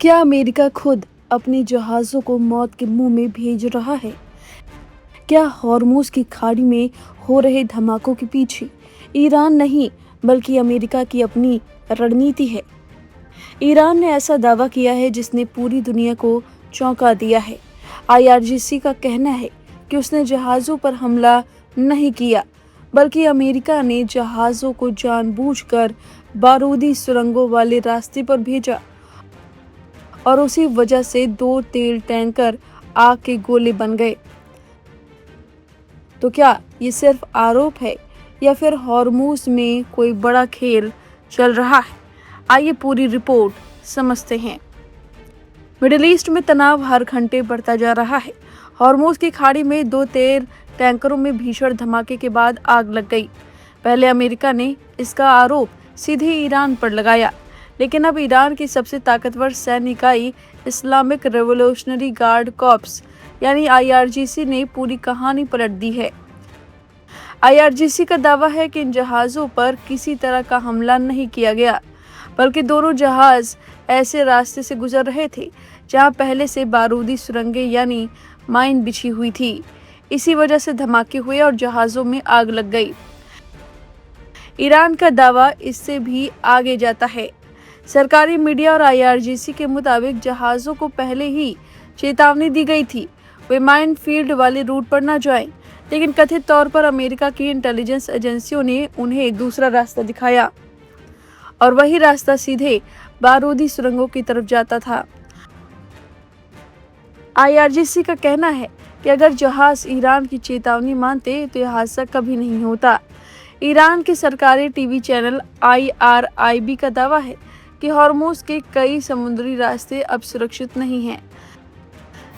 क्या अमेरिका खुद अपने जहाज़ों को मौत के मुंह में भेज रहा है? क्या हॉर्मुज़ की खाड़ी में हो रहे धमाकों के पीछे ईरान नहीं बल्कि अमेरिका की अपनी रणनीति है? ईरान ने ऐसा दावा किया है जिसने पूरी दुनिया को चौंका दिया है। आईआरजीसी का कहना है कि उसने जहाज़ों पर हमला नहीं किया, बल्कि अमेरिका ने जहाज़ों को जानबूझकर बारूदी सुरंगों वाले रास्ते पर भेजा और उसी वजह से 2 तेल टैंकर आग के गोले बन गए। तो क्या ये सिर्फ आरोप है या फिर हॉर्मुज़ में कोई बड़ा खेल चल रहा है? आइए पूरी रिपोर्ट समझते हैं। मिडिल ईस्ट में तनाव हर घंटे बढ़ता जा रहा है। हॉर्मुज़ की खाड़ी में 2 तेल टैंकरों में भीषण धमाके के बाद आग लग गई। पहले अमेरिका ने इसका आरोप सीधे ईरान पर लगाया, लेकिन अब ईरान की सबसे ताकतवर सैन्य इकाई इस्लामिक रेवोल्यूशनरी गार्ड कॉर्प्स यानी आईआरजीसी ने पूरी कहानी पलट दी है। आईआरजीसी का दावा है कि इन जहाज़ों पर किसी तरह का हमला नहीं किया गया, बल्कि दोनों जहाज़ ऐसे रास्ते से गुजर रहे थे जहां पहले से बारूदी सुरंगें यानी माइन बिछी हुई थी। इसी वजह से धमाके हुए और जहाज़ों में आग लग गई। ईरान का दावा इससे भी आगे जाता है। सरकारी मीडिया और आईआरजीसी के मुताबिक जहाज़ों को पहले ही चेतावनी दी गई थी वे माइन फील्ड वाले रूट पर न जाएं, लेकिन कथित तौर पर अमेरिका की इंटेलिजेंस एजेंसियों ने उन्हें एक दूसरा रास्ता दिखाया और वही रास्ता सीधे बारूदी सुरंगों की तरफ जाता था। आईआरजीसी का कहना है कि अगर जहाज ईरान की चेतावनी मानते तो यह हादसा कभी नहीं होता। ईरान के सरकारी टीवी चैनल IRIB का दावा है कि हॉर्मुज़ के कई समुद्री रास्ते अब सुरक्षित नहीं हैं।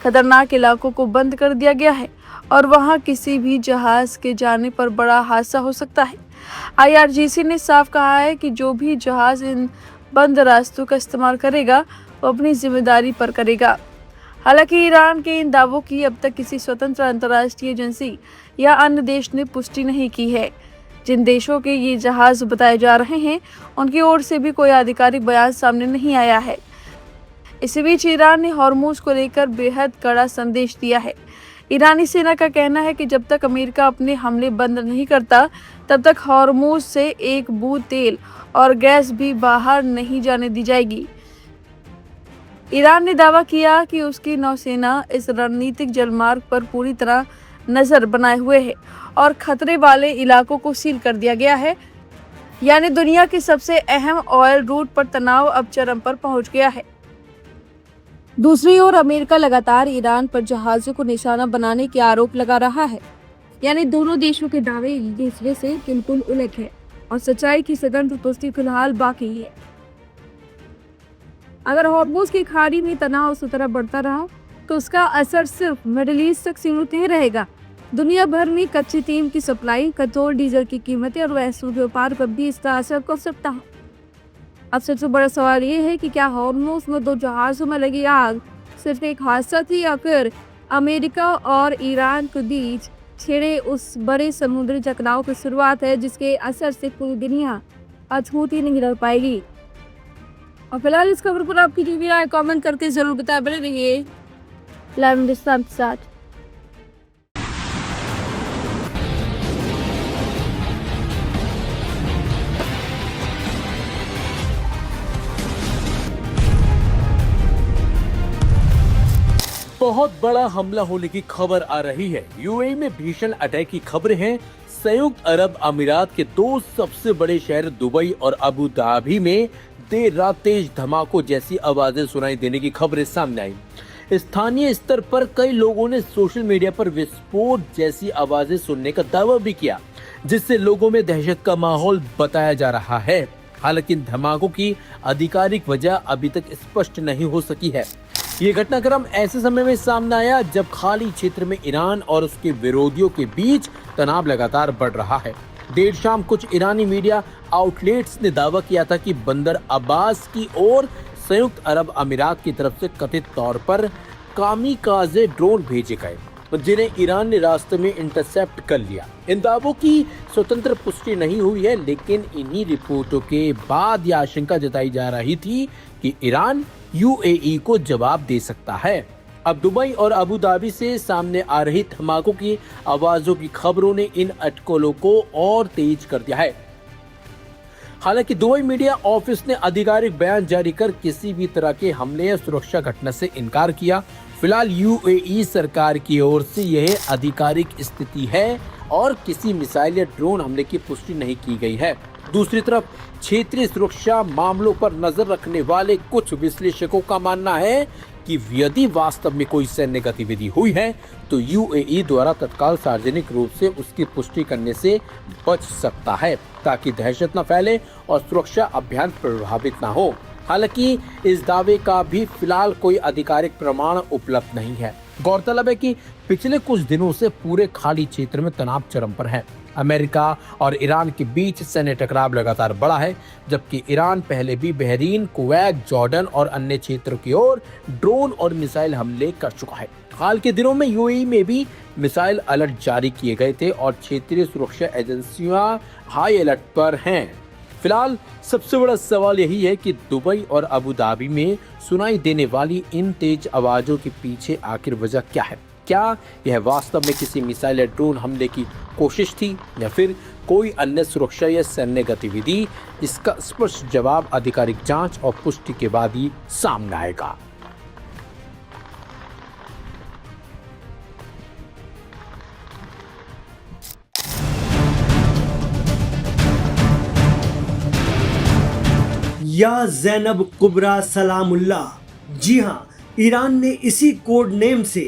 खतरनाक इलाकों को बंद कर दिया गया है और वहां किसी भी जहाज के जाने पर बड़ा हादसा हो सकता है। आईआरजीसी ने साफ कहा है कि जो भी जहाज इन बंद रास्तों का इस्तेमाल करेगा वो अपनी जिम्मेदारी पर करेगा। हालांकि ईरान के इन दावों की अब तक किसी स्वतंत्र अंतर्राष्ट्रीय एजेंसी या अन्य देश ने पुष्टि नहीं की है। जिन देशों के ये जहाज बताए जा रहे हैं उनकी ओर से भी कोई आधिकारिक बयान सामने नहीं आया है। इसी बीच ईरान ने हॉर्मुज़ को लेकर बेहद कड़ा संदेश दिया है। ईरानी सेना का कहना है कि जब तक अमेरिका अपने हमले बंद नहीं करता तब तक हॉर्मुज़ से एक बूंद तेल और गैस भी बाहर नहीं जाने दी जाएगी। ईरान ने दावा किया कि उसकी नौसेना इस रणनीतिक जलमार्ग पर पूरी तरह नजर बनाए हुए है और खतरे वाले इलाकों को सील कर दिया गया है, यानी दुनिया के सबसे अहम ऑयल रूट पर तनाव अब चरम पर पहुंच गया है। दूसरी ओर अमेरिका लगातार ईरान पर जहाज़ों को निशाना बनाने के आरोप लगा रहा है, यानी दोनों देशों के दावे एक दूसरे से बिल्कुल उलट है और सच्चाई की स्वतंत्र पुष्टि फिलहाल बाकी है। अगर हॉर्मुज़ की खाड़ी में तनाव उसी तरह बढ़ता रहा तो उसका असर सिर्फ मिडिल ईस्ट तक सीमित नहीं रहेगा। दुनिया भर में कच्चे तेल की सप्लाई, पेट्रोल डीजल की कीमतें और वैश्विक व्यापार पर भी इसका असर हो सकता है। अब सबसे बड़ा सवाल ये है कि क्या हॉर्मुज़ में 2 जहाज़ों में लगी आग सिर्फ एक हादसा थी या फिर अमेरिका और ईरान के बीच छिड़े उस बड़े समुद्री टकराव की शुरुआत है जिसके असर से पूरी दुनिया अछूती नहीं रह पाएगी। और फिलहाल इस खबर पर आपकी जो भी राय कमेंट करके जरूर बताएं। बने रहिए लाइव हिंदुस्तान के साथ। बहुत बड़ा हमला होने की खबर आ रही है। यूएई में भीषण अटैक की खबरें हैं। संयुक्त अरब अमीरात के 2 सबसे बड़े शहर दुबई और अबू धाबी में देर रात तेज धमाकों जैसी आवाजें सुनाई देने की खबरें सामने आई। स्थानीय स्तर पर कई लोगों ने सोशल मीडिया पर विस्फोट जैसी आवाजें सुनने का दावा भी किया, जिससे लोगों में दहशत का माहौल बताया जा रहा है। हालांकि इन धमाकों की आधिकारिक वजह अभी तक स्पष्ट नहीं हो सकी है। ये घटनाक्रम ऐसे समय में सामने आया जब खाड़ी क्षेत्र में ईरान और उसके विरोधियों के बीच तनाव लगातार बढ़ रहा है। देर शाम कुछ ईरानी मीडिया आउटलेट्स ने दावा किया था कि बंदर अब्बास की ओर संयुक्त अरब अमीरात की तरफ से कथित तौर पर कामिकाज़े ड्रोन भेजे गए। जिन्हें ईरान ने रास्ते में इंटरसेप्ट कर लिया। इन दावों की स्वतंत्र पुष्टि नहीं हुई है, लेकिन इन्हीं रिपोर्टों के बाद यह आशंका जताई जा रही थी कि ईरान यूएई को जवाब दे सकता है। अब दुबई और अबू धाबी से सामने आ रही धमाकों की आवाजों की खबरों ने इन अटकलों को और तेज कर दिया है। हालांकि दुबई मीडिया ऑफिस ने आधिकारिक बयान जारी कर किसी भी तरह के हमले या सुरक्षा घटना से इनकार किया। फिलहाल यूएई सरकार की ओर से यह आधिकारिक स्थिति है और किसी मिसाइल या ड्रोन हमले की पुष्टि नहीं की गई है। दूसरी तरफ क्षेत्रीय सुरक्षा मामलों पर नजर रखने वाले कुछ विश्लेषकों का मानना है कि यदि वास्तव में कोई सैन्य गतिविधि हुई है तो यूएई द्वारा तत्काल सार्वजनिक रूप से उसकी पुष्टि करने से बच सकता है, ताकि दहशत न फैले और सुरक्षा अभियान प्रभावित न हो। हालांकि इस दावे का भी फिलहाल कोई आधिकारिक प्रमाण उपलब्ध नहीं है। गौरतलब है कि पिछले कुछ दिनों से पूरे खाड़ी क्षेत्र में तनाव चरम पर है। अमेरिका और ईरान के बीच सैन्य टकराव लगातार बढ़ा है, जबकि ईरान पहले भी बहरीन, कुवैत, जॉर्डन और अन्य क्षेत्रों की ओर ड्रोन और मिसाइल हमले कर चुका है। हाल के दिनों में यूएई में भी मिसाइल अलर्ट जारी किए गए थे और क्षेत्रीय सुरक्षा एजेंसियां हाई अलर्ट पर हैं। फिलहाल सबसे बड़ा सवाल यही है कि दुबई और अबू धाबी में सुनाई देने वाली इन तेज आवाजों के पीछे आखिर वजह क्या है? क्या यह वास्तव में किसी मिसाइल या ड्रोन हमले की कोशिश थी या फिर कोई अन्य सुरक्षा या सैन्य गतिविधि? इसका स्पष्ट जवाब आधिकारिक जांच और पुष्टि के बाद ही सामने आएगा। या ज़ैनब कुबरा सलामुल्लाह। जी हाँ, ईरान ने इसी कोड नेम से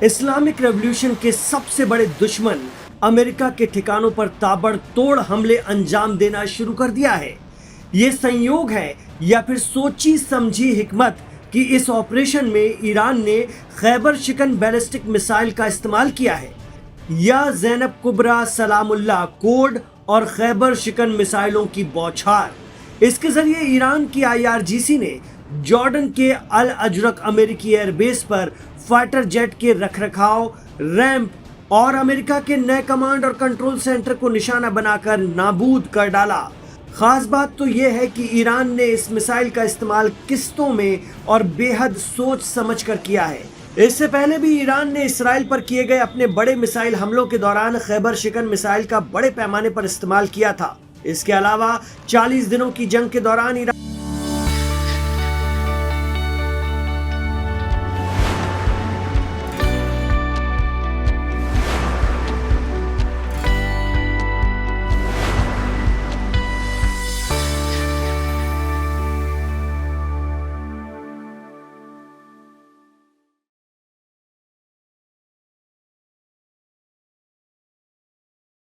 इस्लामिक रेवोल्यूशन के सबसे बड़े दुश्मन अमेरिका के ठिकानों पर ताबड़तोड़ हमले अंजाम देना शुरू कर दिया है। ये संयोग है या फिर सोची समझी हिकमत कि इस ऑपरेशन में ईरान ने खैबर शिकन बैलिस्टिक मिसाइल का इस्तेमाल किया है। या ज़ैनब कुबरा सलामुल्लाह कोड और खैबर शिकन मिसाइलों की बौछार। इसके जरिए ईरान की आईआरजीसी ने जॉर्डन के अल अजरक अमेरिकी एयरबेस पर फाइटर जेट के रखरखाव, रैंप और अमेरिका के नए कमांड और कंट्रोल सेंटर को निशाना बनाकर नाबूद कर डाला। खास बात तो यह है कि ईरान ने इस मिसाइल का इस्तेमाल किस्तों में और बेहद सोच समझ कर किया है। इससे पहले भी ईरान ने इसराइल पर किए गए अपने बड़े मिसाइल हमलों के दौरान खैबर शिकन मिसाइल का बड़े पैमाने पर इस्तेमाल किया था। इसके अलावा 40 दिनों की जंग के दौरान ईरान